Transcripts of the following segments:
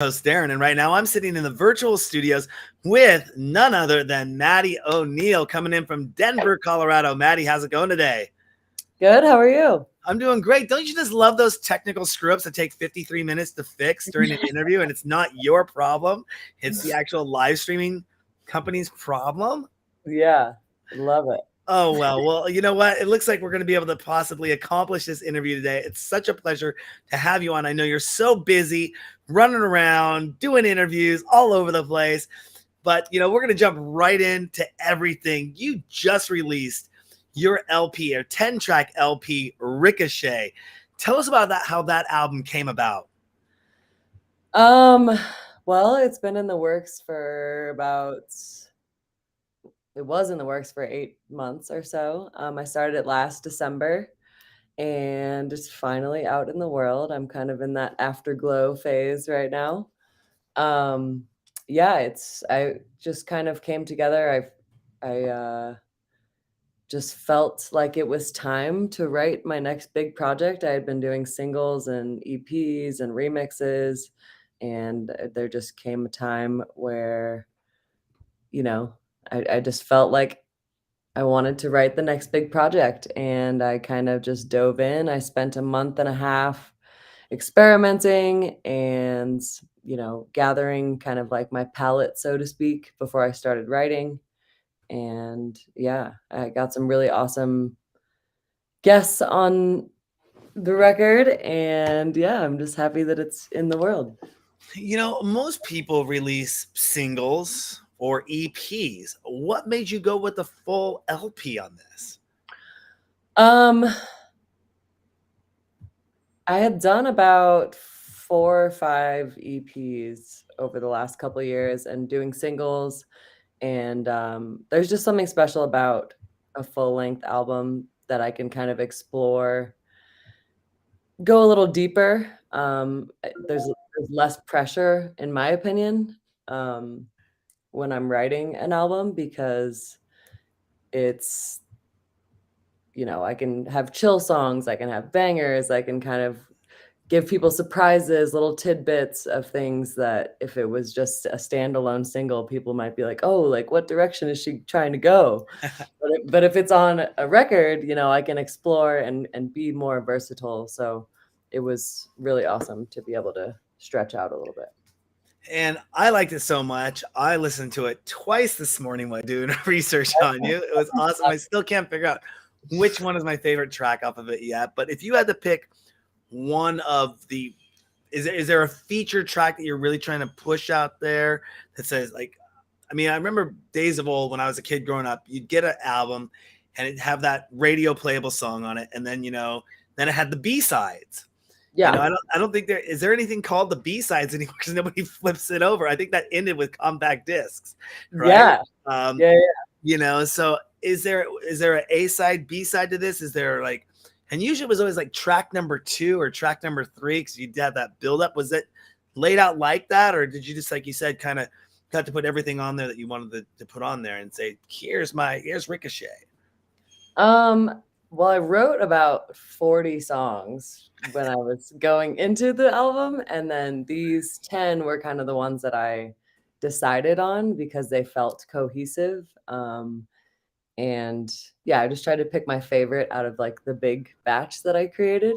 Host Darren, and right now I'm sitting in the virtual studios with none other than Maddy O'Neill coming in from Denver, Colorado. Maddy, how's it going today? Good. How are you? I'm doing great. Don't you just love those technical screw-ups that take 53 minutes to fix during an interview, and it's not your problem? It's the actual live streaming company's problem? Yeah, love it. Oh, well, you know what? It looks like we're going to be able to possibly accomplish this interview today. It's such a pleasure to have you on. I know you're so busy running around, doing interviews all over the place, but we're going to jump right into everything. You just released your LP, or 10-track LP, Ricochet. Tell us about that, how that album came about. Well, it's been in the works for it was in the works for 8 months or so. I started it last December and it's finally out in the world. I'm kind of in that afterglow phase right now. Yeah, I just kind of came together. I just felt like it was time to write my next big project. I had been doing singles and EPs and remixes, and there just came a time where, I just felt like I wanted to write the next big project, and I kind of just dove in. I spent a month and a half experimenting and, gathering kind of like my palette, so to speak, before I started writing. And yeah, I got some really awesome guests on the record, and yeah, I'm just happy that it's in the world. Most people release singles or EPs. What made you go with the full LP on this? I had done about 4 or 5 EPs over the last couple of years and doing singles, and there's just something special about a full-length album that I can kind of explore, go a little deeper. There's less pressure, in my opinion, when I'm writing an album, because it's, I can have chill songs, I can have bangers, I can kind of give people surprises, little tidbits of things that if it was just a standalone single, people might be like, oh, like what direction is she trying to go? But if it's on a record, I can explore and be more versatile. So it was really awesome to be able to stretch out a little bit. And I liked it so much. I listened to it twice this morning while doing research on you. It was awesome. I still can't figure out which one is my favorite track off of it yet. But if you had to pick one of the, is there a feature track that you're really trying to push out there that says, like, I remember days of old when I was a kid growing up, you'd get an album and it'd have that radio playable song on it. And then, then it had the B-sides. Yeah. I don't think is there anything called the B-sides anymore, because nobody flips it over. I think that ended with compact discs, right? Yeah. So is there an A-side, B-side to this? Is there like, and usually it was always like track number 2 or track number 3, because you'd have that build up. Was it laid out like that, or did you just, like you said, kind of got to put everything on there that you wanted to put on there and say, here's Ricochet? Well, I wrote about 40 songs when I was going into the album, and then these 10 were kind of the ones that I decided on because they felt cohesive. And yeah, I just tried to pick my favorite out of like the big batch that I created.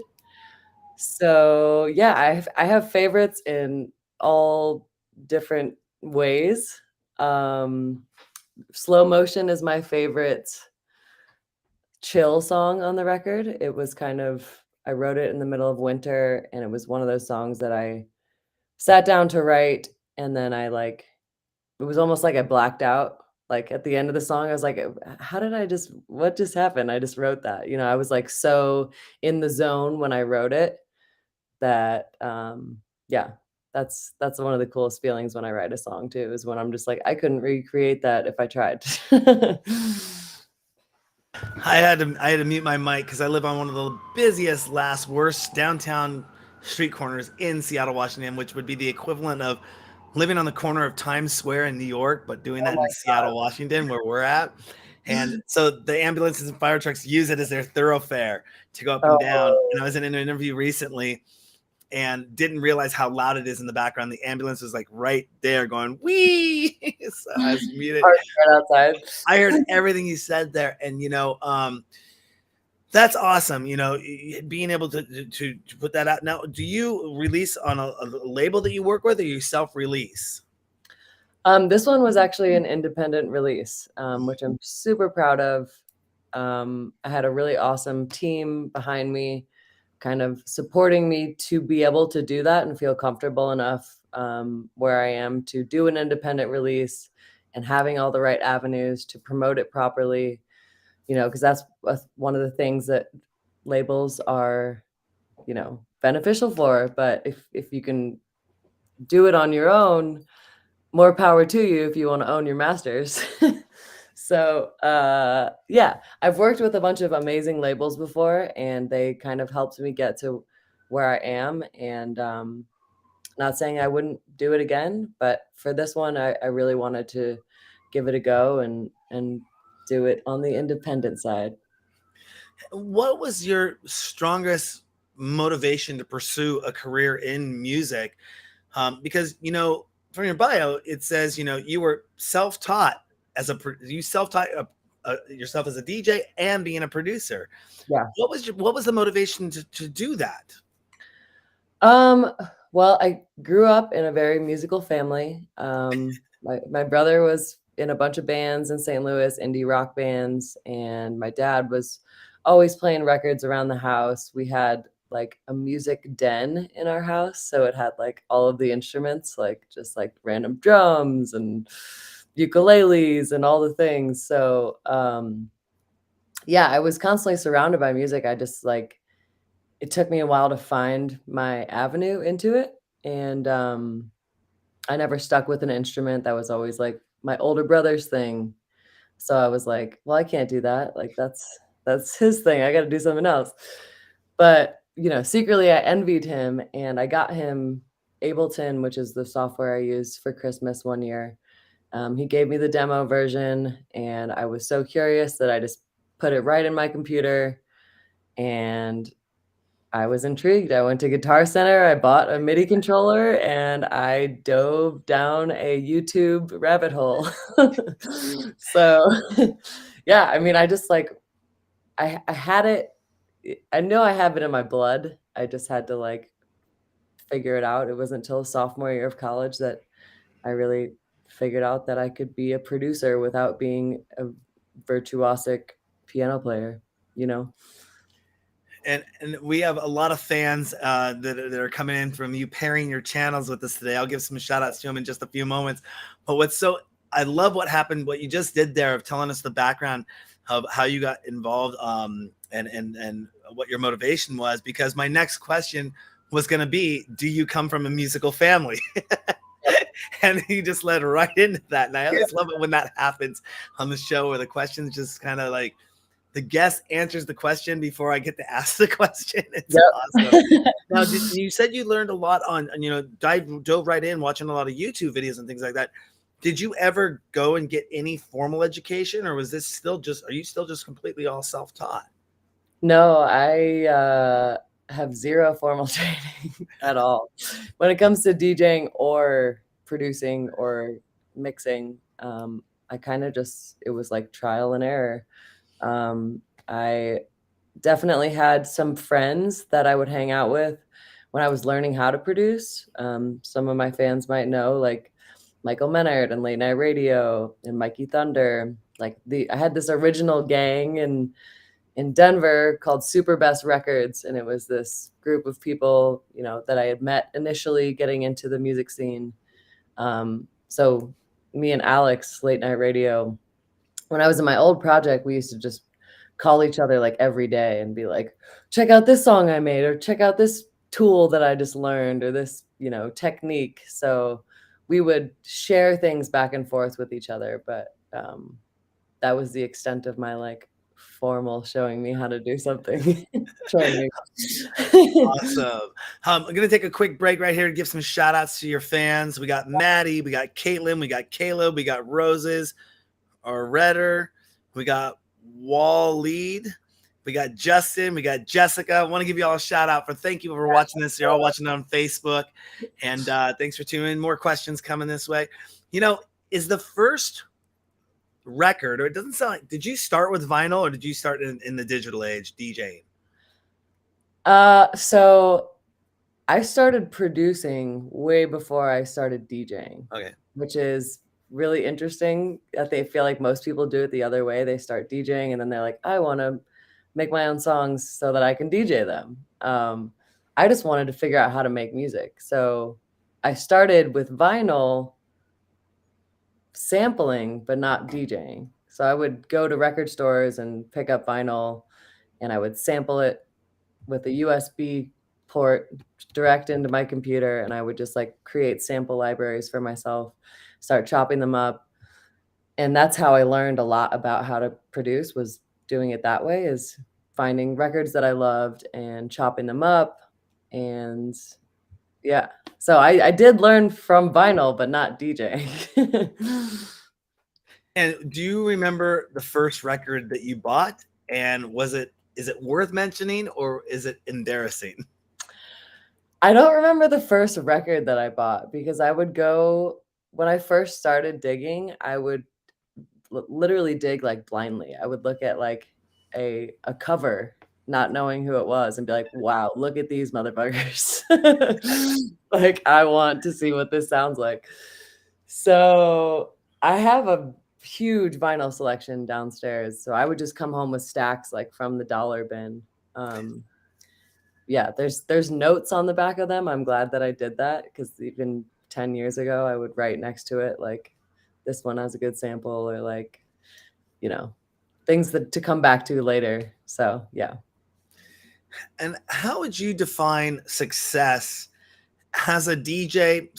So yeah, I have favorites in all different ways. Slow Motion is my favorite chill song on the record. It was I wrote it in the middle of winter, and it was one of those songs that I sat down to write, and then it was almost like I blacked out. Like at the end of the song, I was like, what just happened? I just wrote that. I was like so in the zone when I wrote it that, yeah, that's one of the coolest feelings when I write a song too, is when I'm just like, I couldn't recreate that if I tried. I had to mute my mic because I live on one of the busiest, worst downtown street corners in Seattle, Washington, which would be the equivalent of living on the corner of Times Square in New York, but doing that in Seattle, Washington, where we're at. And so the ambulances and fire trucks use it as their thoroughfare to go up and down. And I was in an interview recently, and didn't realize how loud it is in the background. The ambulance was like right there going, wee. So I was muted. Right outside. I heard everything you said there. And, that's awesome. Being able to put that out. Now, do you release on a label that you work with, or you self-release? This one was actually an independent release, which I'm super proud of. I had a really awesome team behind me, kind of supporting me to be able to do that and feel comfortable enough where I am to do an independent release and having all the right avenues to promote it properly, because that's one of the things that labels are, beneficial for. But if you can do it on your own, more power to you if you want to own your masters. So yeah, I've worked with a bunch of amazing labels before, and they kind of helped me get to where I am. And not saying I wouldn't do it again, but for this one, I really wanted to give it a go and do it on the independent side. What was your strongest motivation to pursue a career in music? Because from your bio it says you were self-taught you self-taught yourself as a DJ and being a producer. Yeah. What was the motivation to do that? Well, I grew up in a very musical family. My brother was in a bunch of bands in St. Louis, indie rock bands, and my dad was always playing records around the house. We had like a music den in our house, so it had like all of the instruments, like just like random drums and ukuleles and all the things. So yeah, I was constantly surrounded by music. I just like it took me a while to find my avenue into it. And I never stuck with an instrument. That was always like my older brother's thing. So I was like, well, I can't do that. Like that's his thing. I got to do something else. But, secretly I envied him, and I got him Ableton, which is the software I used for Christmas one year. He gave me the demo version, and I was so curious that I just put it right in my computer, and I was intrigued. I went to Guitar Center, I bought a MIDI controller, and I dove down a YouTube rabbit hole. So, yeah, I mean, I just like I had it. I know I have it in my blood. I just had to like figure it out. It wasn't until sophomore year of college that I really figured out that I could be a producer without being a virtuosic piano player, you know? And we have a lot of fans that are coming in from you pairing your channels with us today. I'll give some shout outs to them in just a few moments. But I love what happened, what you just did there of telling us the background of how you got involved and what your motivation was, because my next question was going to be, do you come from a musical family? And he just led right into that. And I always love it when that happens on the show, where the questions just kind of like, the guest answers the question before I get to ask the question. It's awesome. Now, you said you learned a lot on, dove right in watching a lot of YouTube videos and things like that. Did you ever go and get any formal education, or was this are you still just completely all self-taught? No, I have zero formal training at all. When it comes to DJing or producing or mixing, I kind of it was like trial and error. I definitely had some friends that I would hang out with when I was learning how to produce. Some of my fans might know, like Michael Menard and Late Night Radio and Mikey Thunder. I had this original gang in Denver called Super Best Records, and it was this group of people, that I had met initially getting into the music scene. So me and Alex, Late Night Radio, when I was in my old project, we used to just call each other like every day and be like, check out this song I made, or check out this tool that I just learned, or this, technique. So we would share things back and forth with each other. But that was the extent of my like formal showing me how to do something. Training. Awesome. I'm going to take a quick break right here to give some shout outs to your fans. We got Maddie, we got Caitlin, we got Caleb, we got Roses, or Redder, we got Wall Lead, We got Justin, we got Jessica. I want to give you all a shout out for thank you for watching this. You're all watching it on Facebook. And thanks for tuning in. More questions coming this way. You know, is the first record, or it doesn't sound like, did you start with vinyl or did you start in the digital age DJing? So I started producing way before I started DJing. Okay. Which is really interesting. I feel like most people do it the other way. They start DJing and then they're like, I want to make my own songs so that I can DJ them. I just wanted to figure out how to make music. So I started with vinyl sampling, but not DJing. So I would go to record stores and pick up vinyl and I would sample it with a USB port direct into my computer. And I would just like create sample libraries for myself, start chopping them up. And that's how I learned a lot about how to produce, was doing it that way, is finding records that I loved and chopping them up. And yeah, so I did learn from vinyl, but not DJing. And do you remember the first record that you bought? And is it worth mentioning or is it embarrassing? I don't remember the first record that I bought because I would go, when I first started digging, I would literally dig like blindly. I would look at like a cover, not knowing who it was, and be like, wow, look at these motherfuckers. Like, I want to see what this sounds like. So I have a huge vinyl selection downstairs. So I would just come home with stacks like from the dollar bin. Yeah, there's notes on the back of them. I'm glad that I did that because even 10 years ago, I would write next to it like, this one has a good sample, or like, you know, things that to come back to later. So yeah. And how would you define success as a DJ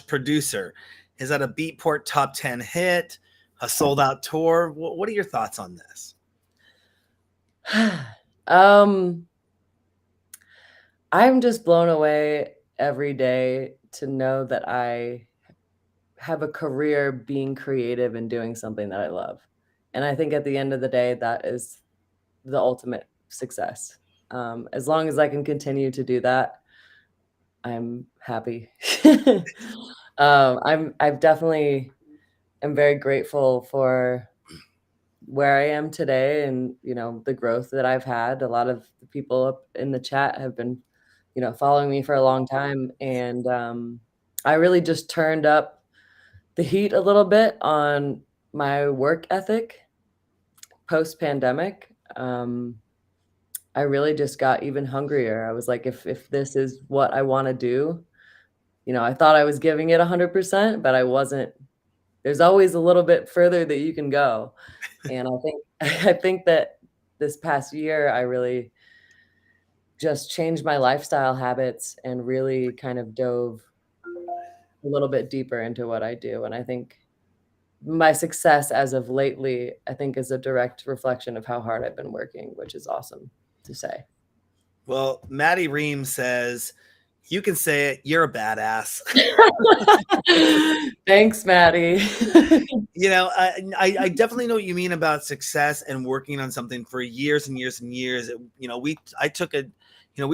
/ producer? Is that a Beatport top 10 hit, a sold out tour? What are your thoughts on this? I'm just blown away every day to know that I have a career being creative and doing something that I love. And I think at the end of the day, that is the ultimate success. As long as I can continue to do that, I'm happy. I've definitely am very grateful for where I am today and, you know, the growth that I've had. A lot of the people up in the chat have been, you know, following me for a long time. And I really just turned up the heat a little bit on my work ethic post-pandemic. I really just got even hungrier. I was like, if this is what I want to do, you know, I thought I was giving it 100%, but I wasn't. There's always a little bit further that you can go. And I think that this past year, I really just changed my lifestyle habits and really kind of dove a little bit deeper into what I do. And I think my success as of lately, I think, is a direct reflection of how hard I've been working, which is awesome to say. Well, Maddy Ream says, you can say it, you're a badass. Thanks, Maddy. You know, I definitely know what you mean about success and working on something for years and years and years. You know, we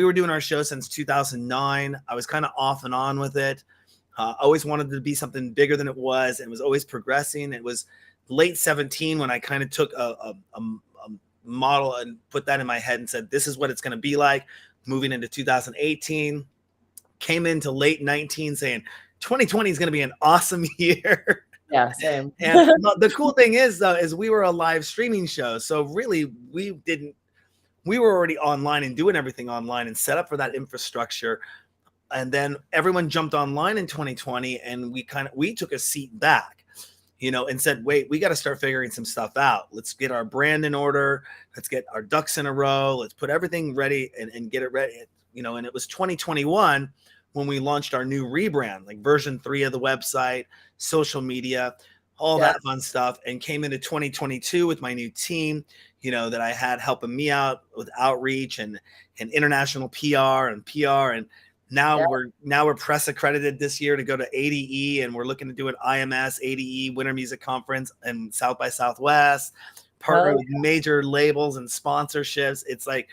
were doing our show since 2009. I was kind of off and on with it. Always wanted to be something bigger than it was, and was always progressing. It was late 17 when I kind of took a model and put that in my head and said, this is what it's going to be like. Moving into 2018, came into late 19 saying 2020 is going to be an awesome year. Yeah, same. And the cool thing is, though, is we were a live streaming show. So really, we were already online and doing everything online and set up for that infrastructure. And then everyone jumped online in 2020, and we took a seat back, you know, and said, wait, we got to start figuring some stuff out. Let's get our brand in order. Let's get our ducks in a row. Let's put everything ready and get it ready. You know, and it was 2021 when we launched our new rebrand, like version 3 of the website, social media, all that fun stuff, and came into 2022 with my new team, you know, that I had helping me out with outreach and international PR. And now we're press accredited this year to go to ADE, and we're looking to do an IMS ADE Winter Music Conference and South by Southwest. partnering Hell with major labels and sponsorships. It's like,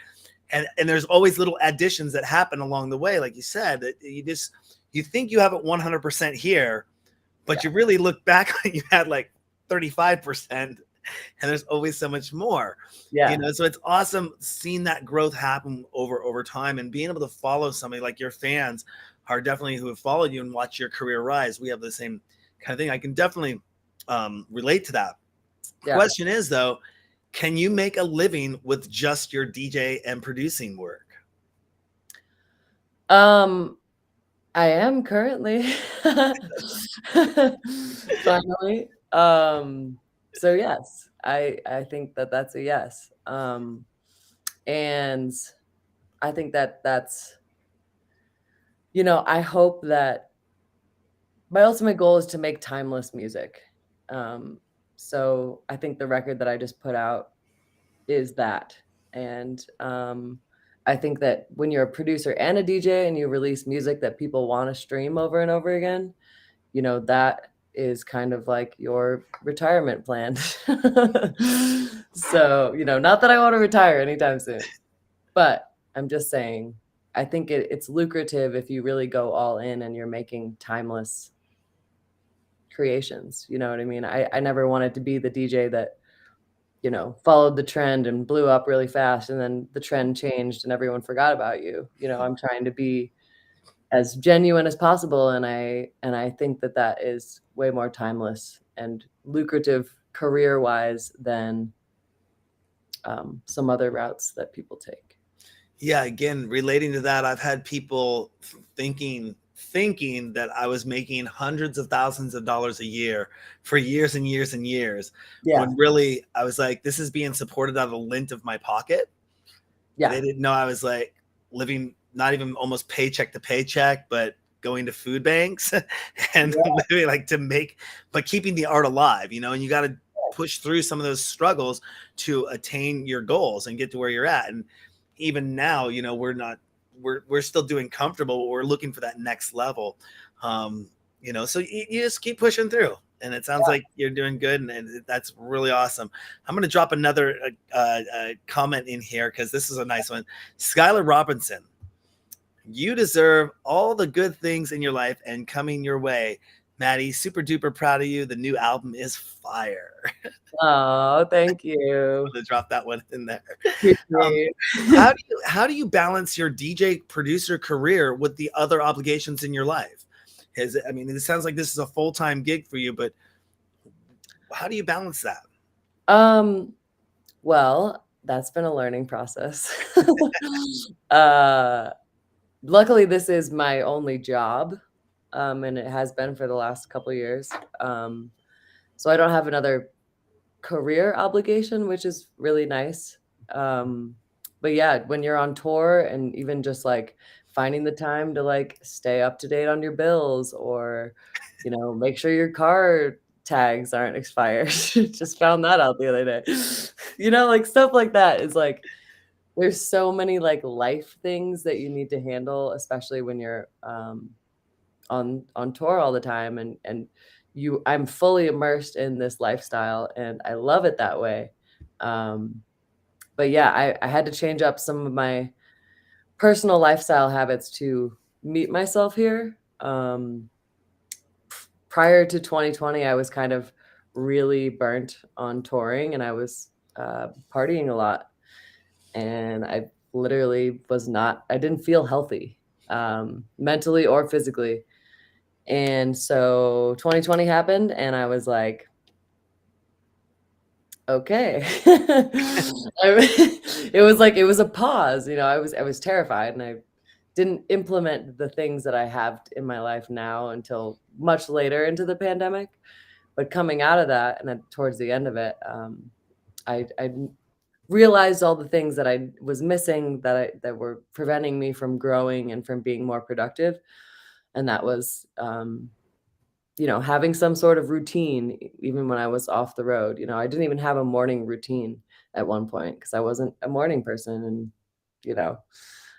and there's always little additions that happen along the way. Like you said, that you think you have it 100% here, but yeah. you really look back and you had like 35%, and there's always so much more. Yeah. So it's awesome seeing that growth happen over time, and being able to follow somebody like your fans are definitely who have followed you and watched your career rise. We have the same kind of thing. I can definitely relate to that. Yeah. Question is though, can you make a living with just your DJ and producing work? I am currently. Finally. So yes, I think that that's a yes. And I think that that's, I hope that my ultimate goal is to make timeless music. Um, so I think the record that I just put out is that. And I think that when you're a producer and a DJ and you release music that people want to stream over and over again, that is kind of like your retirement plan. So, not that I want to retire anytime soon, but I'm just saying, I think it's lucrative if you really go all in and you're making timeless creations. You know what I mean? I never wanted to be the DJ that, followed the trend and blew up really fast, and then the trend changed and everyone forgot about you. I'm trying to be as genuine as possible, and I think that that is way more timeless and lucrative career-wise than some other routes that people take. Yeah, again, relating to that, I've had people thinking that I was making hundreds of thousands of dollars a year for years and years and years, Yeah, when really I was like, this is being supported out of the lint of my pocket. yeah, They didn't know I was like living not even almost paycheck to paycheck, but going to food banks and yeah, literally like to make, but keeping the art alive, and you got to push through some of those struggles to attain your goals and get to where you're at. And even now, we're still doing comfortable, but we're looking for that next level. So you just keep pushing through, and it sounds like you're doing good, and that's really awesome. I'm going to drop another comment in here because this is a nice one. Skylar Robinson, you deserve all the good things in your life and coming your way. Maddy, super duper proud of you. The new album is fire. oh, thank you. To drop that one in there. Um, Appreciate. how do you balance your DJ producer career with the other obligations in your life? It sounds like this is a full-time gig for you, but how do you balance that? Well, that's been a learning process. uh Luckily this is my only job, and it has been for the last couple of years. So I don't have another career obligation, which is really nice. But yeah, when you're on tour and even just like finding the time to like stay up to date on your bills, or, make sure your car tags aren't expired. Just found that out the other day. Like stuff like that is like, there's so many like life things that you need to handle, especially when you're on tour all the time, and I'm fully immersed in this lifestyle and I love it that way. But yeah, I had to change up some of my personal lifestyle habits to meet myself here. Prior to 2020, I was kind of really burnt on touring, and I was partying a lot, and I literally I didn't feel healthy, mentally or physically. And so 2020 happened and I was like, okay. It was a pause, I was terrified, and I didn't implement the things that I have in my life now until much later into the pandemic. But coming out of that, and then towards the end of it, I realized all the things that I was missing, that were preventing me from growing and from being more productive. And that was, having some sort of routine, even when I was off the road. I didn't even have a morning routine at one point because I wasn't a morning person. And, you know,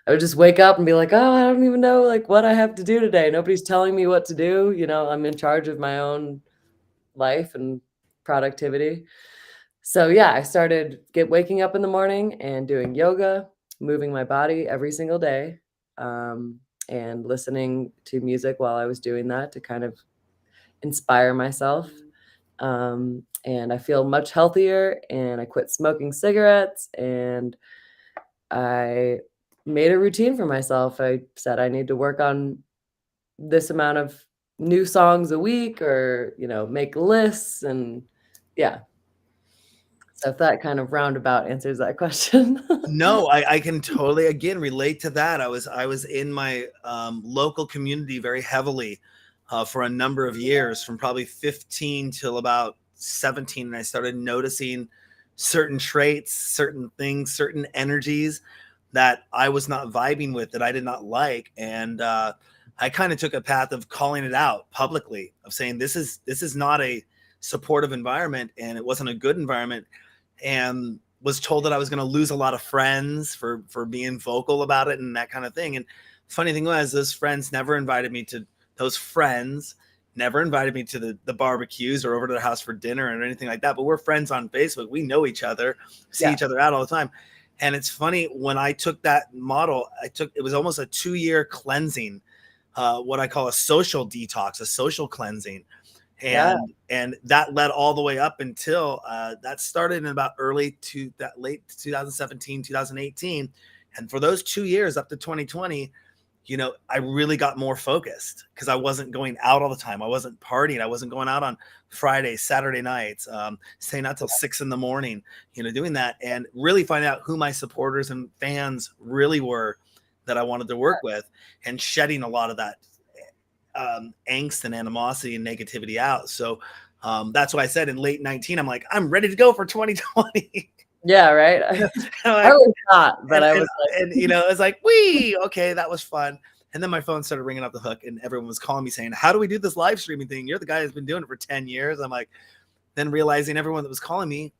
I would just wake up and be like, oh, I don't even know like what I have to do today. Nobody's telling me what to do. I'm in charge of my own life and productivity. So yeah, I started waking up in the morning and doing yoga, moving my body every single day, and listening to music while I was doing that to kind of inspire myself. And I feel much healthier, and I quit smoking cigarettes, and I made a routine for myself. I said I need to work on this amount of new songs a week, or, make lists, and yeah. So if that kind of roundabout answers that question. No, I can totally again relate to that. I was in my local community very heavily for a number of years, from probably 15 till about 17, and I started noticing certain traits, certain things, certain energies that I was not vibing with, that I did not like, and I kind of took a path of calling it out publicly, of saying this is not a supportive environment, and it wasn't a good environment, and was told that I was going to lose a lot of friends for being vocal about it and that kind of thing. And funny thing was, those friends never invited me to the barbecues or over to their house for dinner or anything like that. But we're friends on Facebook. We know each other, see Yeah. each other out all the time. And it's funny, when I took that model, it was almost a 2-year cleansing, what I call a social detox, a social cleansing, Yeah. and that led all the way up until that started in about late 2017, 2018, and for those 2 years up to 2020, I really got more focused, because I wasn't going out all the time, I wasn't partying, I wasn't going out on Friday, Saturday nights, staying out till 6 in the morning, doing that, and really finding out who my supporters and fans really were that I wanted to work with, and shedding a lot of that angst and animosity and negativity out. So that's why I said in late 19, I'm like, I'm ready to go for 2020. Yeah, right? I Like, was not, but and, I and, was like, and it's like, okay, that was fun. And then my phone started ringing off the hook, and everyone was calling me saying, how do we do this live streaming thing? You're the guy who's been doing it for 10 years. I'm like, then realizing everyone that was calling me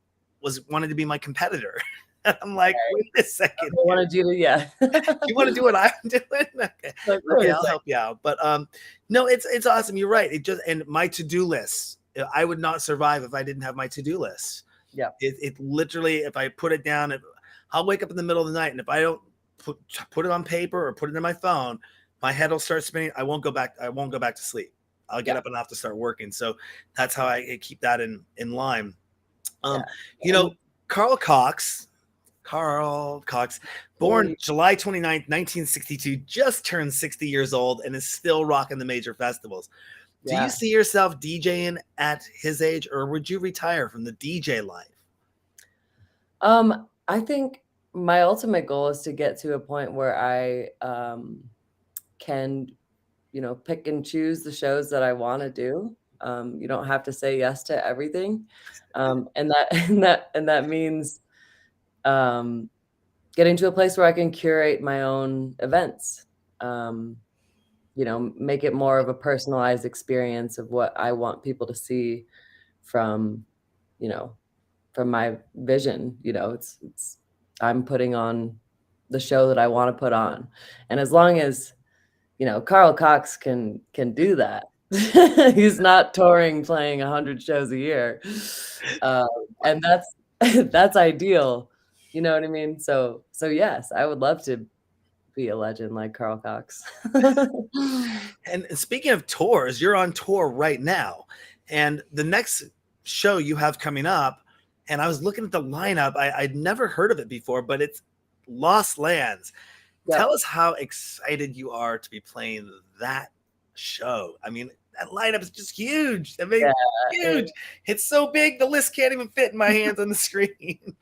wanted to be my competitor. I'm like, wait a second. I wanted you to, yeah. You want to do what I'm doing? Okay, Like, okay, wait a I'll second. help you out. But no, it's awesome. You're right. And my to-do lists. I would not survive if I didn't have my to-do lists. Yeah. It literally, if I put it down, I'll wake up in the middle of the night, and if I don't put it on paper or put it in my phone, my head will start spinning. I won't go back to sleep. I'll get up and I'll have to start working. So that's how I keep that in line. Yeah. You know, Carl Cox, born July 29th, 1962, just turned 60 years old and is still rocking the major festivals. Do you see yourself DJing at his age, or would you retire from the DJ life? I think my ultimate goal is to get to a point where I can, pick and choose the shows that I want to do. You don't have to say yes to everything. And that and that means getting to a place where I can curate my own events. Make it more of a personalized experience of what I want people to see from, you know, from my vision. It's I'm putting on the show that I want to put on. And as long as, Carl Cox can do that. He's not touring, playing 100 shows a year. And that's that's ideal. You know what I mean? So yes, I would love to be a legend like Carl Cox. And speaking of tours, you're on tour right now. And the next show you have coming up, and I was looking at the lineup, I'd never heard of it before, but it's Lost Lands. Tell us how excited you are to be playing that show. I mean, that lineup is just huge. I mean, huge. It's so big, the list can't even fit in my hands on the screen.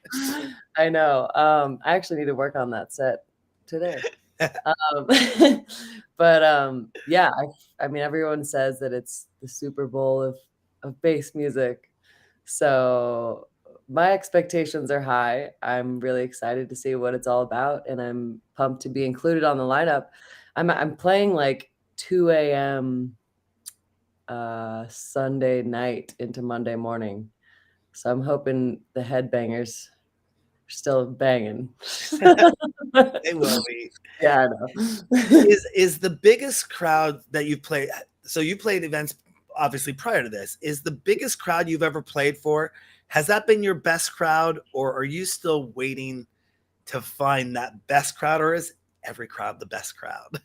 I know. I actually need to work on that set today. But yeah, I mean, everyone says that it's the Super Bowl of bass music. So my expectations are high. I'm really excited to see what it's all about, and I'm pumped to be included on the lineup. I'm playing like 2 a.m. Sunday night into Monday morning. So I'm hoping the headbangers are still banging. They will be. Yeah, I know. Is the biggest crowd that you play? So you played events obviously prior to this, is the biggest crowd you've ever played for, has that been your best crowd, or are you still waiting to find that best crowd, or is every crowd the best crowd?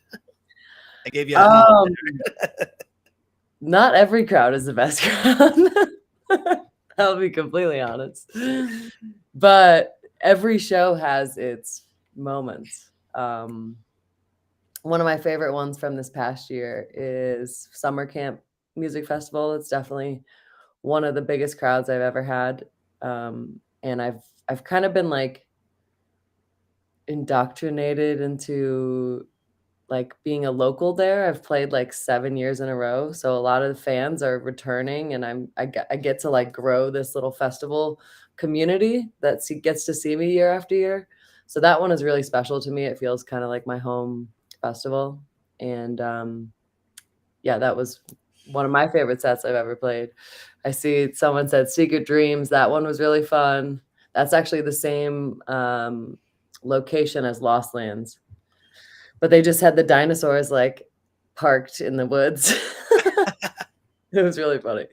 I gave you a nod. Um, Not every crowd is the best crowd. I'll be completely honest. But every show has its moments. One of my favorite ones from this past year is Summer Camp Music Festival. It's definitely one of the biggest crowds I've ever had. And I've kind of been like indoctrinated into like being a local there. I've played like 7 years in a row, so a lot of the fans are returning, and I get to like grow this little festival community that gets to see me year after year. So that one is really special to me. It feels kind of like my home festival, and yeah, that was one of my favorite sets I've ever played. I see someone said Secret Dreams. That one was really fun. That's actually the same location as Lost Lands, but they just had the dinosaurs like parked in the woods. It was really funny.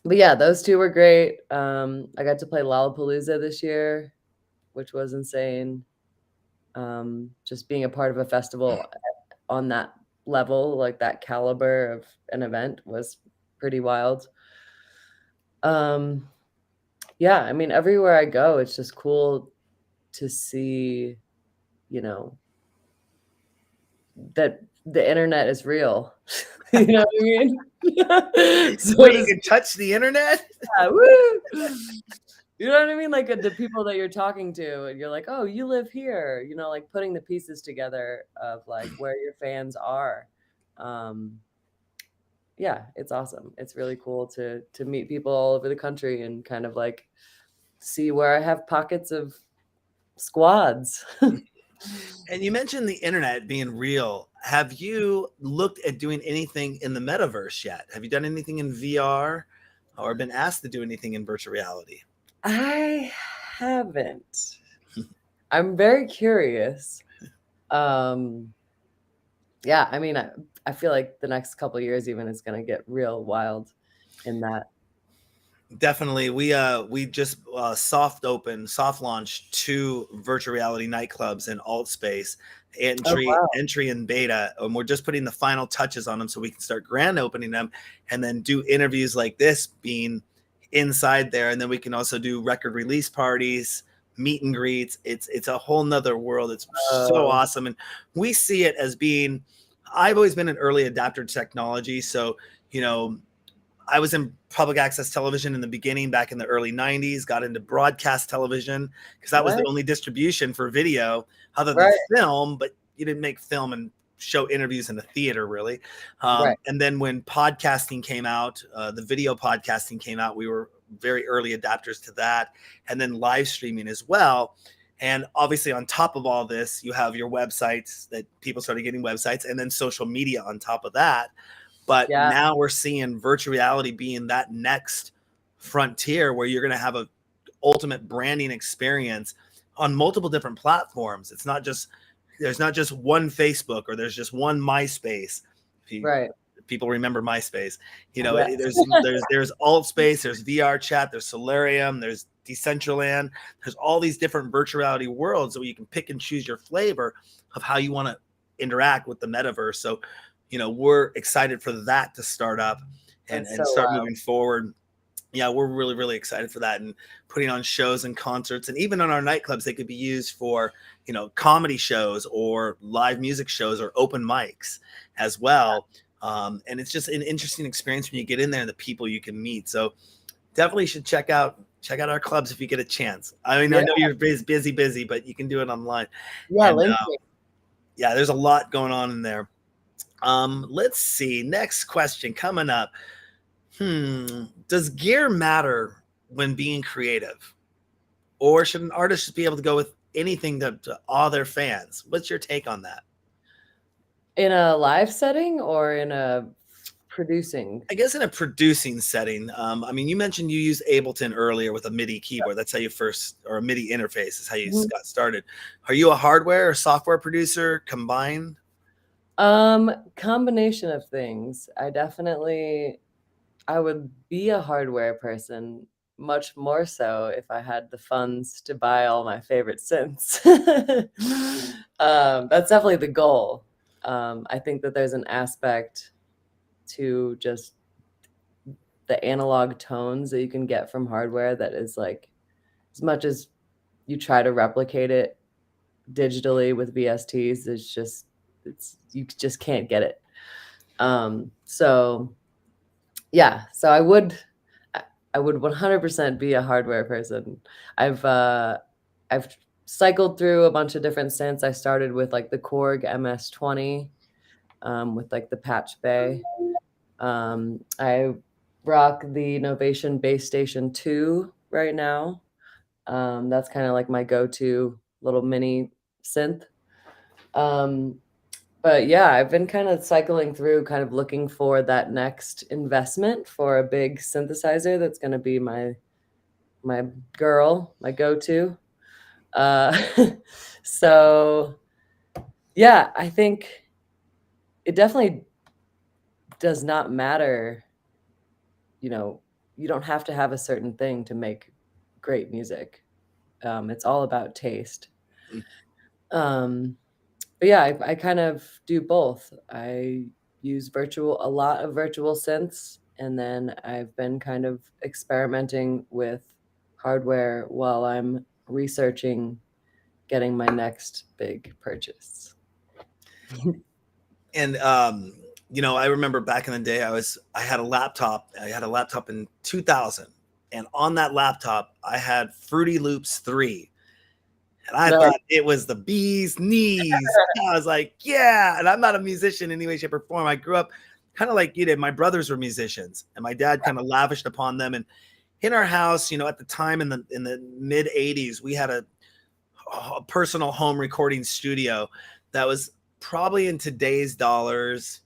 But yeah, those two were great. I got to play Lollapalooza this year, which was insane. Just being a part of a festival on that level, like that caliber of an event, was pretty wild. Yeah, I mean, everywhere I go, it's just cool to see, you know, that the internet is real. You know what I mean? So Wait, you can touch the internet? yeah, woo! You know what I mean? Like the people that you're talking to, and you're like, oh, you live here. You know, like putting the pieces together of like where your fans are. Yeah, it's awesome. It's really cool to meet people all over the country and kind of like see where I have pockets of squads. And you mentioned the internet being real. Have you looked at doing anything in the metaverse yet? Have you done anything in VR or been asked to do anything in virtual reality? I haven't. I'm very curious. Yeah, I mean, I feel like the next couple of years even is gonna get real wild in that. Definitely. We just soft launched 2 virtual reality nightclubs in alt space, Oh, wow. entry and beta, and we're just putting the final touches on them so we can start grand opening them and then do interviews like this being inside there. And then we can also do record release parties, meet and greets. It's a whole nother world. It's so Oh, awesome. And we see it as being, I've always been an early adapter to technology. So, you know, I was in public access television in the beginning, back in the early 90s, got into broadcast television because that was the right, only distribution for video other than right, film, but you didn't make film and show interviews in the theater really. right. And then when podcasting came out, the video podcasting came out, we were very early adapters to that. And then live streaming as well. And obviously on top of all this, you have your websites that people started getting websites, and then social media on top of that. But Yeah, now we're seeing virtual reality being that next frontier where you're going to have a ultimate branding experience on multiple different platforms. It's not just, there's not just one Facebook or there's just one MySpace. right. People remember MySpace, you know, Yes. there's alt space, there's VR chat, there's Solarium, there's Decentraland, there's all these different virtual reality worlds where you can pick and choose your flavor of how you want to interact with the metaverse. So, you know, we're excited for that to start up and That's so start wild. moving forward. Yeah, we're really, really excited for that, and putting on shows and concerts, and even on our nightclubs, they could be used for, you know, comedy shows or live music shows or open mics as well. And it's just an interesting experience when you get in there and the people you can meet. So definitely should check out our clubs if you get a chance. I mean, Yeah, I know you're busy, but you can do it online. yeah, And link me. yeah, there's a lot going on in there. Let's see. Next question coming up. Does gear matter when being creative? Or should an artist just be able to go with anything to awe their fans? What's your take on that? In a live setting or in a producing? I guess in a producing setting, I mean, you mentioned you used Ableton earlier with a MIDI keyboard. That's how you first, or a MIDI interface is how you Mhm. got started. Are you a hardware or software producer combined? Combination of things. I would be a hardware person much more so if I had the funds to buy all my favorite synths. That's definitely the goal. I think that there's an aspect to just the analog tones that you can get from hardware that is like, as much as you try to replicate it digitally with VSTs, you just can't get it. So yeah, so I would 100% be a hardware person. I've cycled through a bunch of different synths. I started with like the Korg MS-20 with like the patch bay. I rock the Novation Base Station 2 right now. That's kind of like my go-to little mini synth. But yeah, I've been kind of cycling through, kind of looking for that next investment for a big synthesizer that's going to be my girl, my go-to. Uh, so yeah, I think it definitely does not matter. You don't have to have a certain thing to make great music. It's all about taste. Um, but yeah, I kind of do both. I use a lot of virtual synths, and then I've been kind of experimenting with hardware while I'm researching getting my next big purchase. And I remember back in the day, I had a laptop. I had a laptop in 2000, and on that laptop, I had Fruity Loops 3. And I thought it was the bee's knees. I was like, yeah. And I'm not a musician in any way, shape, or form. I grew up kind of like you did. My brothers were musicians, and my dad kind of lavished upon them. And in our house, at the time in the mid 80s, we had a personal home recording studio that was probably in today's dollars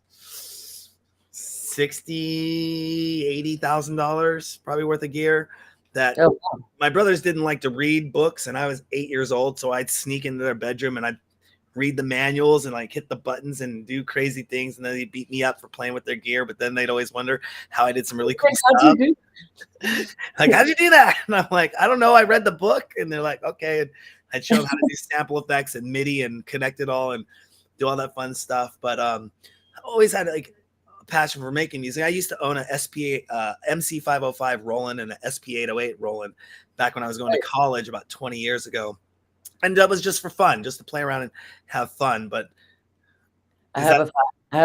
$80,000 probably worth of gear that my brothers didn't like to read books, and I was 8 years old, so I'd sneak into their bedroom and I'd read the manuals and like hit the buttons and do crazy things, and then they'd beat me up for playing with their gear, but then they'd always wonder how I did some really cool stuff. Like, how'd you do that? And I'm like, I don't know, I read the book. And they're like, okay. And I'd show them how to do sample effects and MIDI and connect it all and do all that fun stuff. But I always had like a passion for making music. I used to own a MC505 Roland and an SP808 Roland back when I was going to college about 20 years ago. And that was just for fun, just to play around and have fun. But I have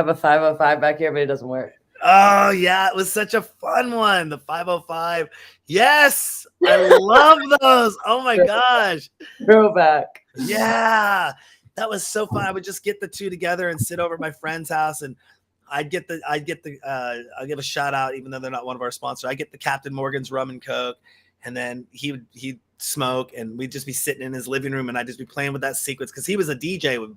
a 505 back here, but it doesn't work. Oh yeah, it was such a fun one. The 505. Yes, I love those. Oh my gosh. Throwback. Yeah. That was so fun. I would just get the two together and sit over at my friend's house, and I'll give a shout out, even though they're not one of our sponsors. I get the Captain Morgan's rum and coke, and then he'd smoke, and we'd just be sitting in his living room, and I'd just be playing with that sequence because he was a DJ with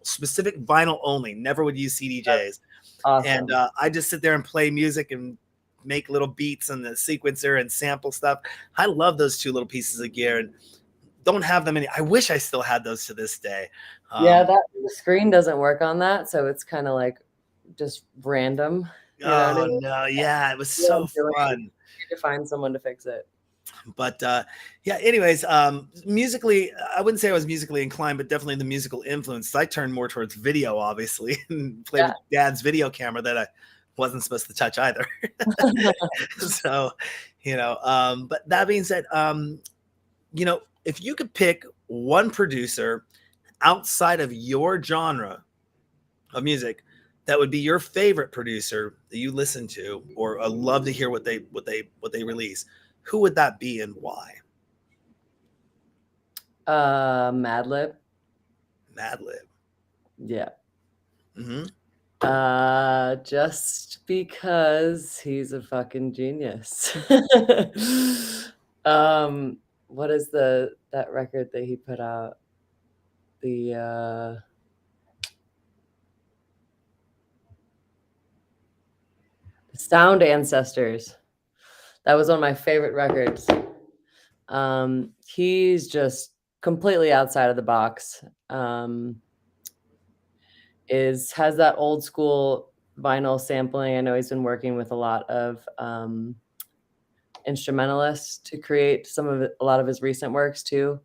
specific vinyl only, never would use CDJs. Awesome. And I just sit there and play music and make little beats on the sequencer and sample stuff. I love those two little pieces of gear, and don't have them any. I wish I still had those to this day. Yeah, the screen doesn't work on that, so it's kind of like just random. No, yeah, it was so fun. You need to find someone to fix it. But yeah, anyways, musically, I wouldn't say I was musically inclined, but definitely the musical influence. I turned more towards video, obviously, and played with Dad's video camera that I wasn't supposed to touch either. So, but that being said, if you could pick one producer outside of your genre of music that would be your favorite producer that you listen to or love to hear what they release, who would that be and why? Madlib. Yeah. Mm-hmm. Just because he's a fucking genius. What is that record that he put out? The Sound Ancestors. That was one of my favorite records. He's just completely outside of the box. has that old school vinyl sampling. I know he's been working with a lot of instrumentalists to create a lot of his recent works too,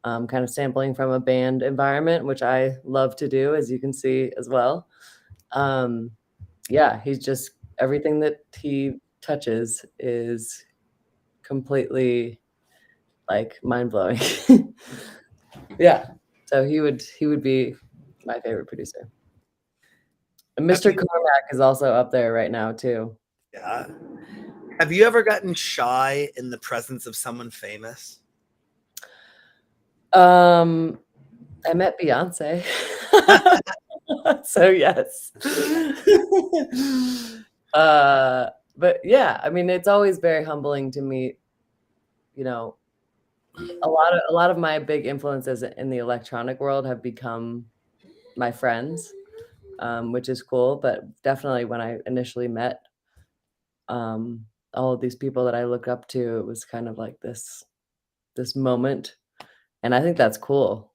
kind of sampling from a band environment, which I love to do, as you can see as well. Yeah, he's just everything that he touches is completely like mind blowing. Yeah, so he would be my favorite producer. And Have Mr. you, Cormac is also up there right now too. yeah. Have you ever gotten shy in the presence of someone famous? I met Beyonce. So yes. But yeah, I mean, it's always very humbling to meet, you know, a lot of my big influences in the electronic world have become my friends, which is cool. But definitely when I initially met all of these people that I look up to, it was kind of like this moment, and I think that's cool.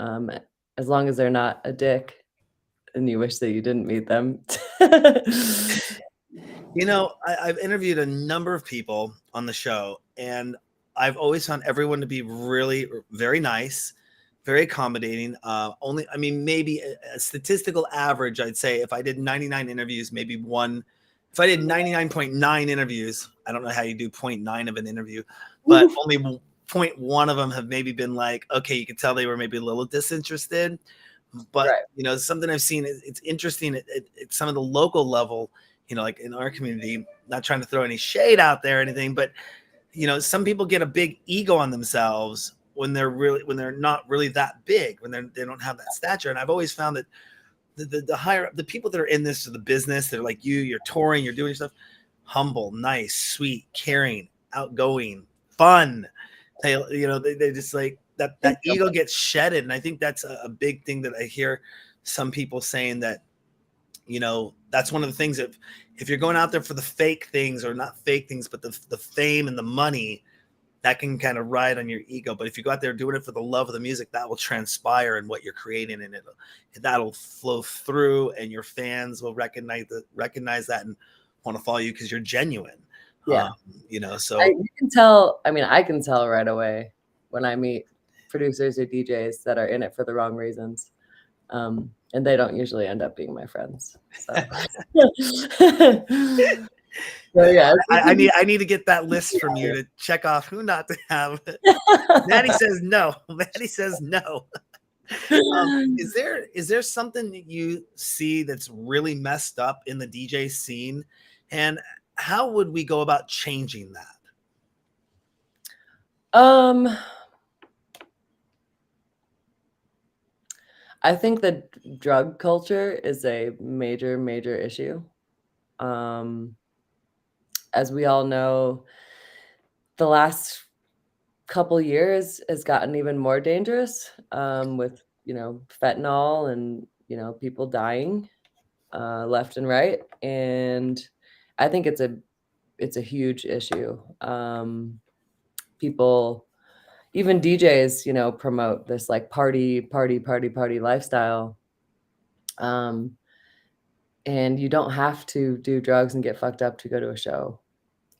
Um, as long as they're not a dick and you wish that you didn't meet them. You know, I've interviewed a number of people on the show, and I've always found everyone to be really very nice, very accommodating. Only, I mean, maybe a statistical average, I'd say if I did 99 interviews, maybe one, if I did 99.9 interviews, I don't know how you do 0.9 of an interview, but only 0.1 of them have maybe been like, okay, you could tell they were maybe a little disinterested. But, Right. you know, something I've seen, it's interesting at some of the local level, you know, like in our community, not trying to throw any shade out there or anything, but, you know, some people get a big ego on themselves when they're not really that big, when they don't have that stature. And I've always found that the higher up, the people that are in this, the business, they're like you're touring, you're doing stuff, humble, nice, sweet, caring, outgoing, fun. They just like that ego gets shedded. And I think that's a big thing that I hear some people saying, that, you know, that's one of the things that if you're going out there for the fake things, or not fake things, but the fame and the money, that can kind of ride on your ego. But if you go out there doing it for the love of the music, that will transpire in what you're creating, and that'll flow through, and your fans will recognize that and want to follow you because you're genuine. Yeah. You know, so You can tell, I mean, I can tell right away when I meet producers or DJs that are in it for the wrong reasons. And they don't usually end up being my friends. So, so yeah. I need to get that list from you to check off who not to have. Maddy says no. Maddy says no. Is there something that you see that's really messed up in the DJ scene, and how would we go about changing that? I think that drug culture is a major, major issue. As we all know, the last couple years has gotten even more dangerous, with, you know, fentanyl and, you know, people dying left and right. And I think it's a huge issue. People, even DJs, you know, promote this like party lifestyle. Um, and you don't have to do drugs and get fucked up to go to a show.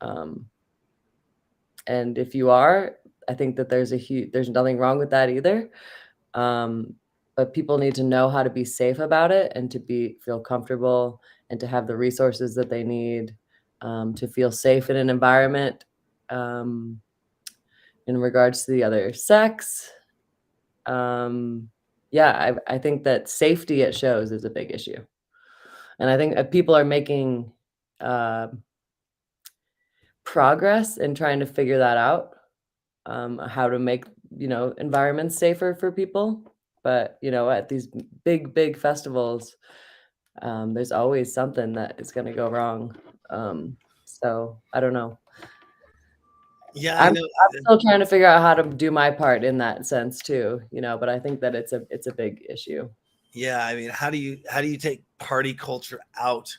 Um, and if you are, I think that there's nothing wrong with that either. Um, but people need to know how to be safe about it, and to feel comfortable, and to have the resources that they need, to feel safe in an environment. In regards to the other sex, yeah, I think that safety at shows is a big issue, and I think people are making uh, progress in trying to figure that out, how to make, you know, environments safer for people. But, you know, at these big festivals, there's always something that is going to go wrong. So I don't know. Yeah, I I'm know. still trying to figure out how to do my part in that sense too, you know, but I think that it's a big issue. Yeah, I mean, how do you take party culture out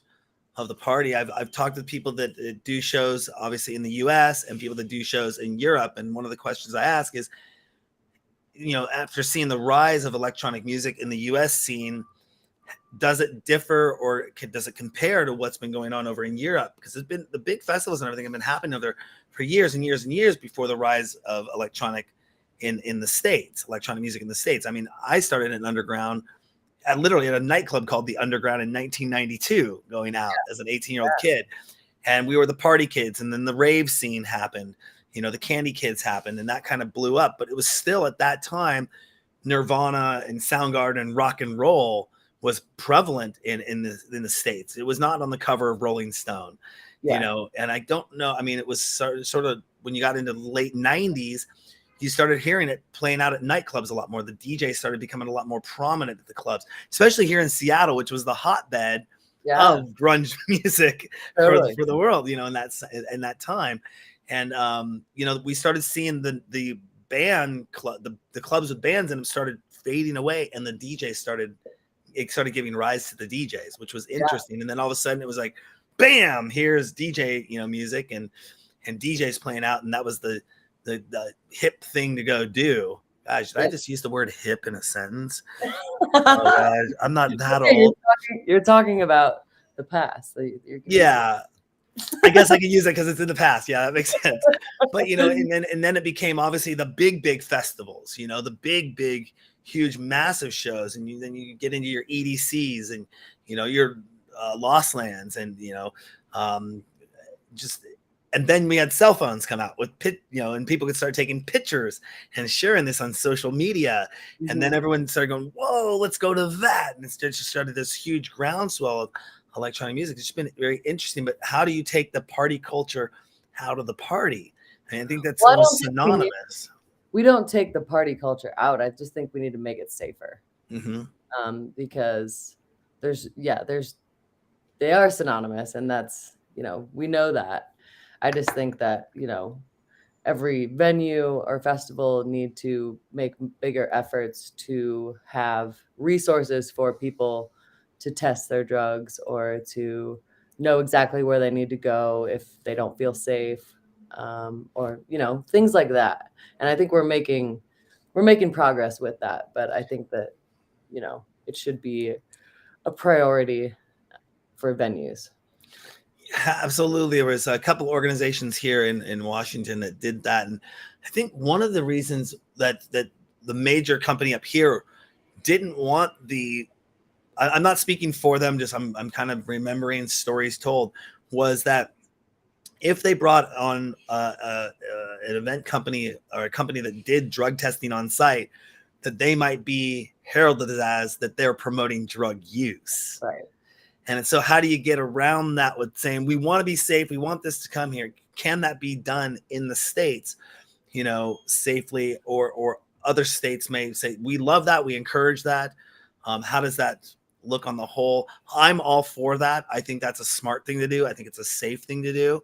of the party? I've talked with people that do shows, obviously in the U.S., and people that do shows in Europe, and one of the questions I ask is, you know, after seeing the rise of electronic music in the U.S. scene, does it differ, or does it compare to what's been going on over in Europe? Because it's been the big festivals and everything have been happening over there for years and years and years before the rise of electronic in the States, electronic music in the States. I mean, I started in underground literally at a nightclub called the Underground in 1992, going out as an 18-year-old kid. And we were the party kids. And then the rave scene happened, the Candy Kids happened, and that kind of blew up. But it was still at that time, Nirvana and Soundgarden and rock and roll was prevalent in the States. It was not on the cover of Rolling Stone, and I don't know. I mean, it was sort of when you got into the late 90s, you started hearing it playing out at nightclubs a lot more. The DJs started becoming a lot more prominent at the clubs, especially here in Seattle, which was the hotbed of grunge music for the world, in that time. And, we started seeing the band club, the clubs with bands in them started fading away, and the DJs started giving rise to the DJs, which was interesting. And then all of a sudden it was like, bam, here's DJ, music and DJs playing out. And that was the hip thing to go do. Gosh, did I just use the word hip in a sentence? Oh, gosh, I'm not that old. You're talking about the past. Yeah. I guess I can use it because it's in the past. Yeah, that makes sense. But, and then it became obviously the big festivals, the big, huge, massive shows. And then you get into your EDCs and, your Lost Lands and, and then we had cell phones come out with and people could start taking pictures and sharing this on social media. Mm-hmm. And then everyone started going, whoa, let's go to that. And it just started this huge groundswell of electronic music. It's just been very interesting. But how do you take the party culture out of the party? And I think that's almost synonymous. We don't take the party culture out. I just think we need to make it safer. Mm-hmm. Because they are synonymous, and that's, we know that. I just think that, every venue or festival need to make bigger efforts to have resources for people to test their drugs or to know exactly where they need to go if they don't feel safe, or, things like that. And I think we're making progress with that. But I think that, it should be a priority for venues. Absolutely. There was a couple organizations here in Washington that did that. And I think one of the reasons that the major company up here didn't want I'm not speaking for them, just I'm kind of remembering stories told, was that if they brought on an event company or a company that did drug testing on site, that they might be heralded as that they're promoting drug use. Right. And so how do you get around that with saying, we want to be safe, we want this to come here? Can that be done in the States, safely, or other states may say, we love that, we encourage that. How does that look on the whole? I'm all for that. I think that's a smart thing to do. I think it's a safe thing to do.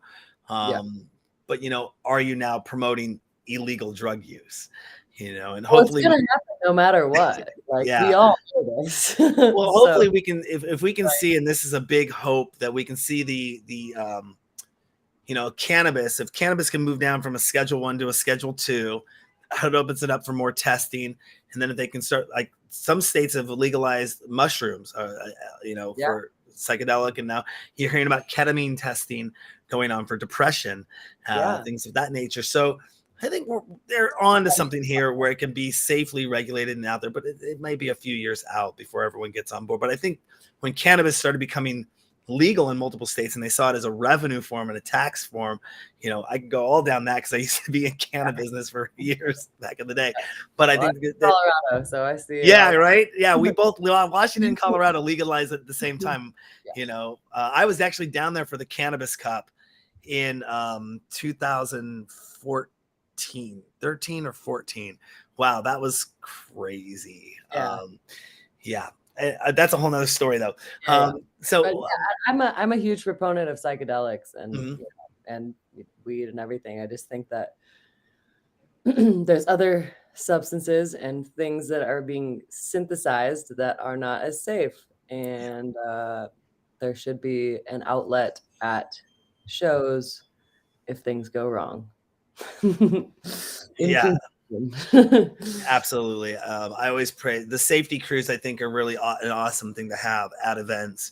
But, are you now promoting illegal drug use? And hopefully it's gonna happen no matter what. Like, we all know this. Well, hopefully we can, if we can see, and this is a big hope, that we can see the cannabis. If cannabis can move down from a Schedule 1 to a Schedule 2, it opens it up for more testing. And then if they can start, like some states have legalized mushrooms, for psychedelic, and now you're hearing about ketamine testing going on for depression, things of that nature. So I think they're on to something here where it can be safely regulated and out there, but it might be a few years out before everyone gets on board. But I think when cannabis started becoming legal in multiple states and they saw it as a revenue form and a tax form, I could go all down that because I used to be in cannabis business for years back in the day. But I think Colorado, so I see. Yeah, right. Yeah, we both, Washington and Colorado legalized it at the same time. I was actually down there for the Cannabis Cup in 2014. 13 or 14. Wow, that was crazy. That's a whole nother story though. I'm a huge proponent of psychedelics and and weed and everything. I just think that there's other substances and things that are being synthesized that are not as safe, and there should be an outlet at shows if things go wrong. Absolutely. I always pray the safety crews. I think are really an awesome thing to have at events.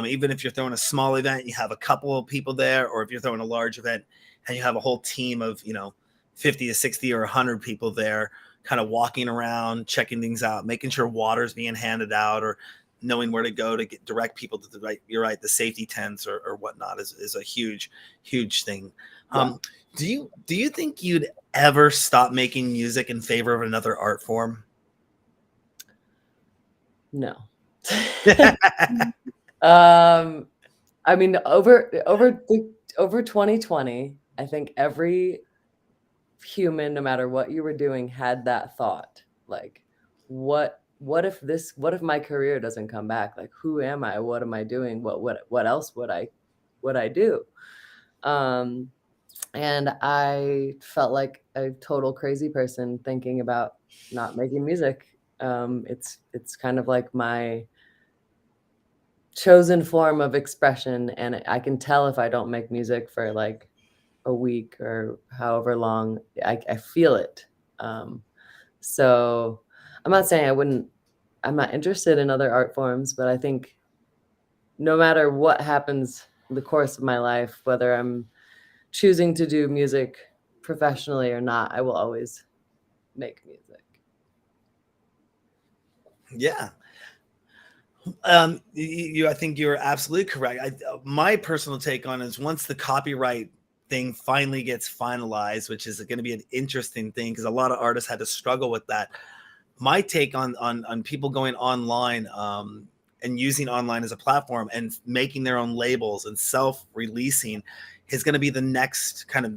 Even if you're throwing a small event, you have a couple of people there, or if you're throwing a large event and you have a whole team of 50 to 60 or 100 people there, kind of walking around, checking things out, making sure water's being handed out, or knowing where to go to direct people to the right. You're right. The safety tents or whatnot is a huge thing. Yeah. Do you think you'd ever stop making music in favor of another art form? No. I mean, over 2020, I think every human, no matter what you were doing, had that thought. Like, what if my career doesn't come back? Like, who am I? What am I doing? What else would I do? And I felt like a total crazy person thinking about not making music. It's kind of like my chosen form of expression, and I can tell if I don't make music for like a week or however long. I feel it. So I'm not saying I'm not interested in other art forms, but I think no matter what happens in the course of my life, whether I'm choosing to do music professionally or not, I will always make music. Yeah. I think you're absolutely correct. My personal take on it is once the copyright thing finally gets finalized, which is going to be an interesting thing because a lot of artists had to struggle with that. My take on people going online and using online as a platform and making their own labels and self-releasing is going to be the next kind of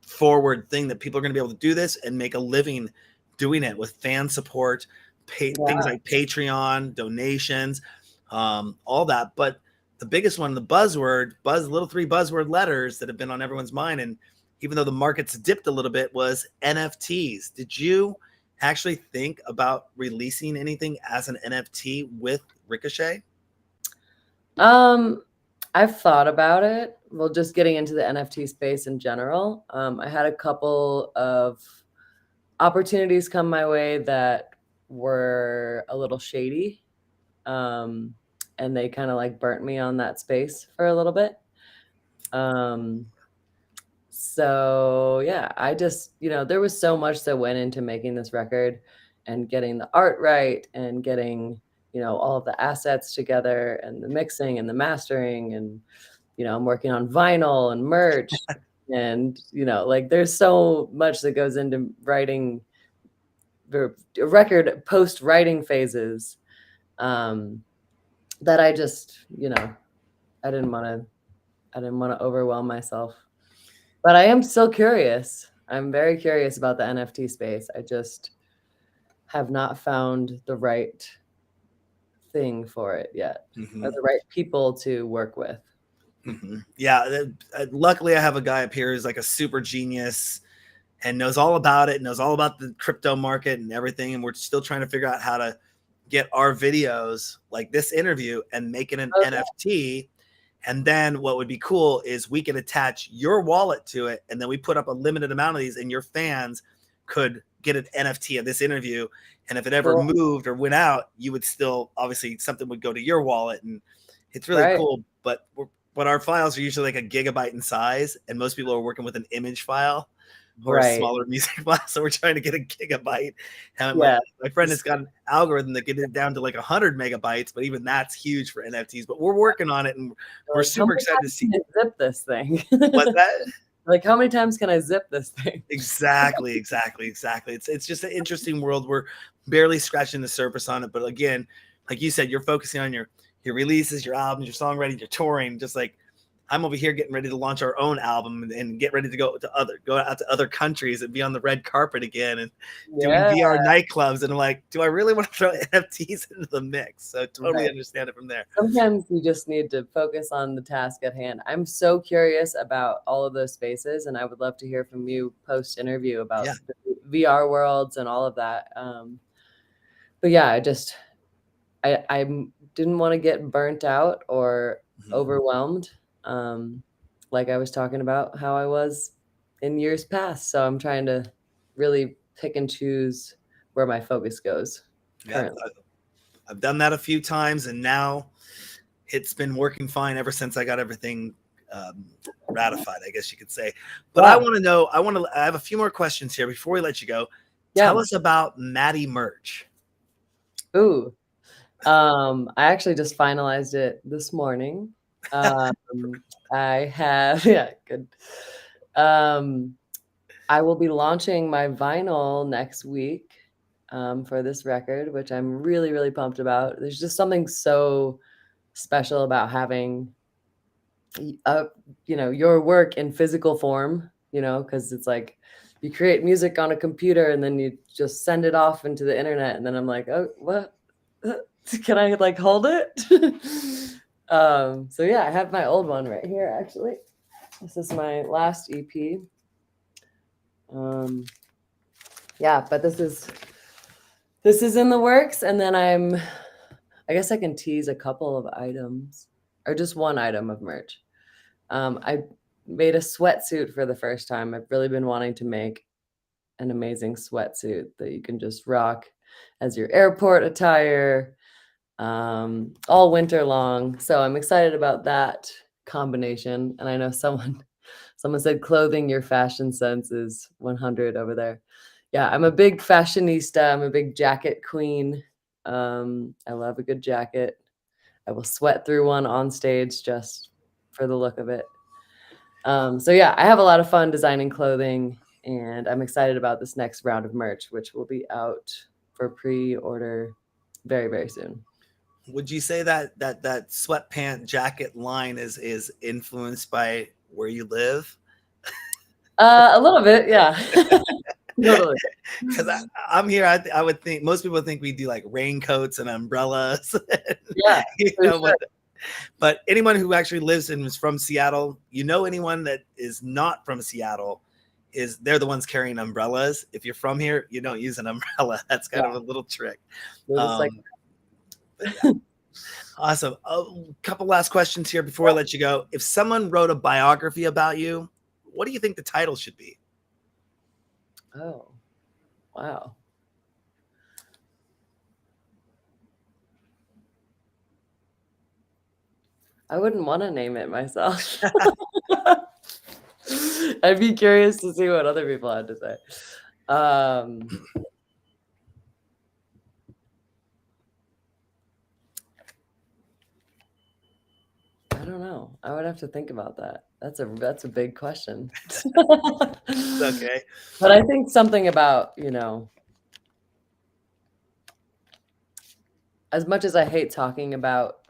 forward thing that people are going to be able to do this and make a living doing it with fan support, things Yeah. like Patreon, donations, all that. But the biggest one, the little three buzzword letters that have been on everyone's mind, and even though the market's dipped a little bit, was NFTs. Did you actually think about releasing anything as an NFT with Ricochet? I've thought about it. Well, just getting into the NFT space in general. I had a couple of opportunities come my way that were a little shady. Um, and they kind of like burnt me on that space for a little bit. So yeah, I just, there was so much that went into making this record and getting the art right and getting, all of the assets together and the mixing and the mastering and, I'm working on vinyl and merch and, like there's so much that goes into writing the record post writing phases, that I just, I didn't want to overwhelm myself. But I am still curious. I'm very curious about the NFT space. I just have not found the right thing for it yet, or the right people to work with. Yeah. Luckily, I have a guy up here who's like a super genius and knows all about it, knows all about the crypto market and everything. And we're still trying to figure out how to get our videos like this interview and make it an NFT. And then what would be cool is we can attach your wallet to it. And then we put up a limited amount of these and your fans could get an NFT of this interview. And if it ever moved or went out, you would still, obviously something would go to your wallet. And it's really cool. But our files are usually like a gigabyte in size. And most people are working with an image file or a smaller music file. So we're trying to get a gigabyte. And my friend has got an algorithm that gets it down to like 100 megabytes, but even that's huge for NFTs. But we're working on it, and we're super excited to see. Zip this thing. What's that? Like, how many times can I zip this thing? Exactly. It's just an interesting world. We're barely scratching the surface on it. But again, like you said, you're focusing on your releases, your albums, your songwriting, your touring, just like I'm over here getting ready to launch our own album and get ready to go out to other countries and be on the red carpet again and doing VR nightclubs. And I'm like, do I really want to throw NFTs into the mix? So totally understand it from there. Sometimes you just need to focus on the task at hand. I'm so curious about all of those spaces, and I would love to hear from you post interview about the VR worlds and all of that. But yeah, I didn't want to get burnt out or overwhelmed. Like I was talking about how I was in years past. So I'm trying to really pick and choose where my focus goes currently. I've done that a few times, and now it's been working fine ever since I got everything ratified, I guess you could say. But Wow. I want to know, I have a few more questions here before we let you go. Yeah. Tell us about Maddy merch. Ooh. I actually just finalized it this morning. I have, yeah, good. I will be launching my vinyl next week for this record, which I'm really, really pumped about. There's just something so special about having, your work in physical form, because it's like you create music on a computer and then you just send it off into the internet. And then I'm like, oh, what? Can I like hold it? So yeah, I have my old one right here, actually. This is my last EP. Yeah, but this is in the works, and then I guess I can tease a couple of items, or just one item of merch. I made a sweatsuit for the first time. I've really been wanting to make an amazing sweatsuit that you can just rock as your airport attire all winter long. So I'm excited about that combination. And I know someone said clothing your fashion sense is 100 over there. Yeah, I'm a big fashionista. I'm a big jacket queen. I love a good jacket. I will sweat through one on stage just for the look of it. So yeah, I have a lot of fun designing clothing, and I'm excited about this next round of merch, which will be out for pre-order very, very soon. Would you say that sweatpant jacket line is influenced by where you live? A little bit, yeah. Totally. Because I'm here, I would think most people think we do like raincoats and umbrellas. Yeah, sure. But anyone who actually lives and is from Seattle, anyone that is not from Seattle, they're the ones carrying umbrellas. If you're from here, you don't use an umbrella. That's kind of a little trick. Yeah. Awesome. A couple last questions here before I let you go. If someone wrote a biography about you, what do you think the title should be? Oh, wow. I wouldn't want to name it myself. I'd be curious to see what other people had to say. I don't know. I would have to think about that. That's a big question. It's okay. But I think something about, as much as I hate talking about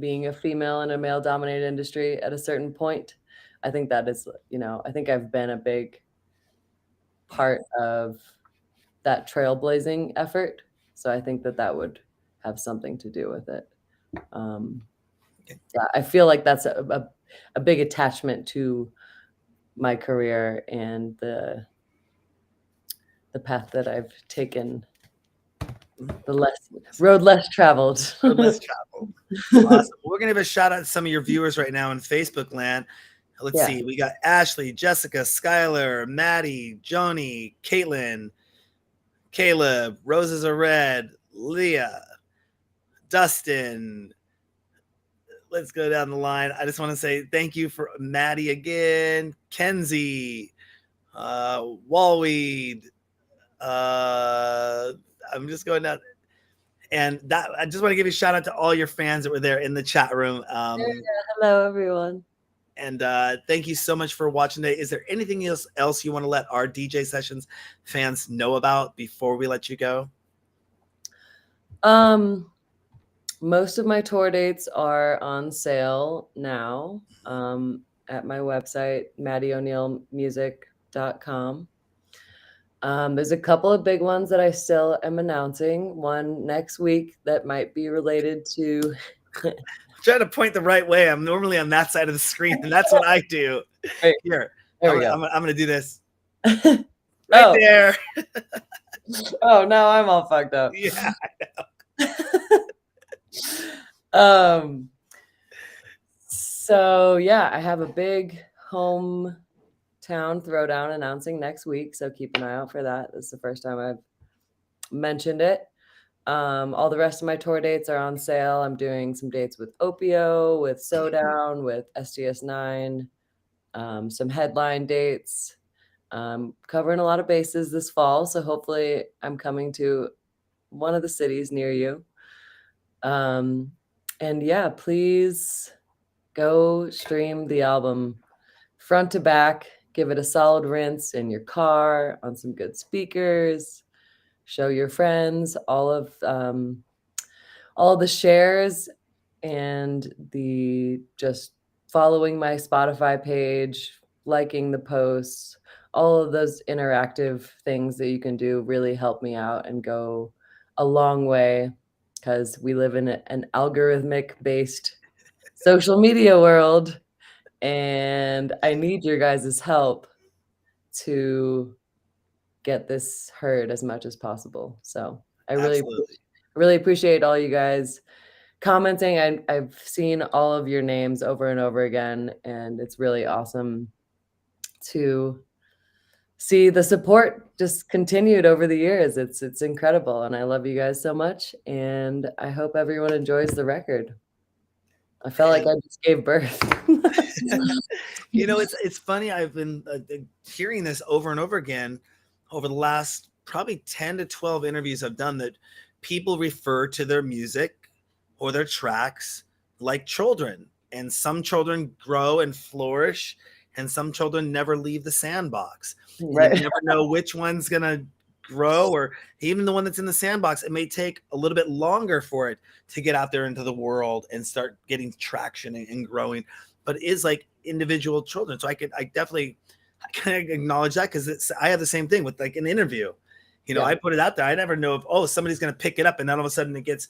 being a female in a male-dominated industry at a certain point, I think that is, I think I've been a big part of that trailblazing effort. So I think that would have something to do with it. Yeah, I feel like that's a big attachment to my career and the path that I've taken, the road less traveled. Road less traveled. Awesome. We're gonna give a shout out to some of your viewers right now in Facebook land. Let's see. We got Ashley, Jessica, Skylar, Maddie, Joni, Caitlin, Caleb, Roses Are Red, Leah, Dustin. Let's go down the line. I just want to say thank you for Maddie again, Kenzie, Wallweed. I'm just going down. And that I just want to give a shout out to all your fans that were there in the chat room. Hello, everyone. And thank you so much for watching today. Is there anything else you want to let our DJ Sessions fans know about before we let you go? Most of my tour dates are on sale now at my website, maddyoneilmusic.com. There's a couple of big ones that I still am announcing. One next week that might be related to... I'm trying to point the right way. I'm normally on that side of the screen, and that's what I do. Right. Here, there we go. I'm going to do this. Right there. Oh, now I'm all fucked up. Yeah, I know. So yeah, I have a big home Town Throwdown announcing next week, so keep an eye out for that. This is the first time I've mentioned it. All the rest of my tour dates are on sale. I'm doing some dates with Opio, with Sodown, with STS9, some headline dates. Covering a lot of bases this fall, so hopefully I'm coming to one of the cities near you. And yeah, please go stream the album front to back. Give it a solid rinse in your car, on some good speakers. Show your friends all of the shares and the just following my Spotify page, liking the posts, all of those interactive things that you can do really help me out and go a long way, because we live in an algorithmic based social media world, and I need your guys' help to get this heard as much as possible. So I Absolutely. really appreciate all you guys commenting. I've seen all of your names over and over again, and it's really awesome to see the support just continued over the years. It's incredible, and I love you guys so much, and I hope everyone enjoys the record. I felt like I just gave birth. You know, it's funny. I've been hearing this over and over again over the last probably 10 to 12 interviews I've done, that people refer to their music or their tracks like children, and some children grow and flourish, and some children never leave the sandbox. And you Right. never know which one's gonna grow, or even the one that's in the sandbox, it may take a little bit longer for it to get out there into the world and start getting traction and growing, but it is like individual children. So I definitely I can acknowledge that, because I have the same thing with like an interview. You know, Yeah. I put it out there. I never know if somebody's going to pick it up, and then all of a sudden it gets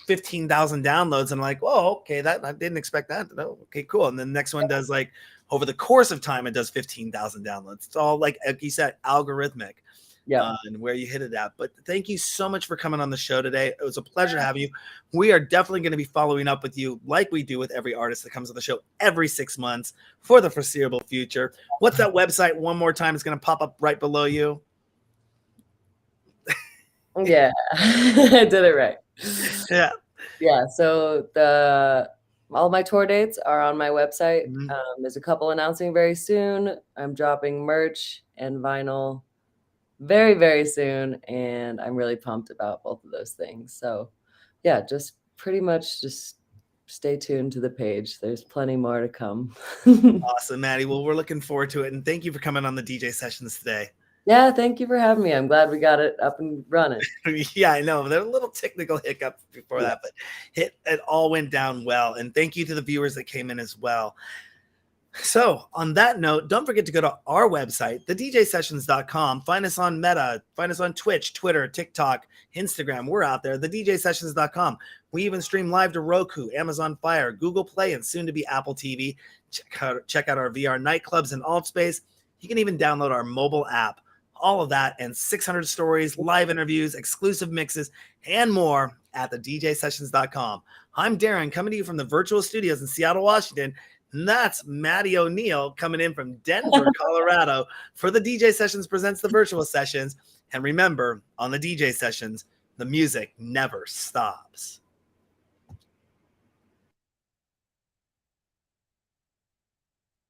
15,000 downloads. And I'm like, oh, okay, that I didn't expect that. Oh, okay, cool. And then the next one does, like, over the course of time, it does 15,000 downloads. It's all like you said, algorithmic. Yeah. And where you hit it at. But thank you so much for coming on the show today. It was a pleasure having you. We are definitely going to be following up with you like we do with every artist that comes on the show every 6 months for the foreseeable future. What's that website? One more time, it's going to pop up right below you. Yeah. I did it right. Yeah. Yeah. So all my tour dates are on my website. Mhm. There's a couple announcing very soon. I'm dropping merch and vinyl very, very soon, and I'm really pumped about both of those things. So yeah, just pretty much just stay tuned to the page. There's plenty more to come. Awesome, Maddy. Well, we're looking forward to it. And thank you for coming on the DJ sessions today. Yeah, thank you for having me. I'm glad we got it up and running. Yeah, I know. There were a little technical hiccup before that, but it all went down well. And thank you to the viewers that came in as well. So on that note, don't forget to go to our website, thedjsessions.com. Find us on Meta, find us on Twitch, Twitter, TikTok, Instagram. We're out there, thedjsessions.com. We even stream live to Roku, Amazon Fire, Google Play, and soon to be Apple TV. Check out our VR nightclubs and alt space. You can even download our mobile app. All of that and 600 stories, live interviews, exclusive mixes, and more at thedjsessions.com. I'm Darren, coming to you from the virtual studios in Seattle, Washington. And that's Maddy O'Neill coming in from Denver, Colorado for the DJ Sessions Presents the Virtual Sessions. And remember, on the DJ Sessions, the music never stops.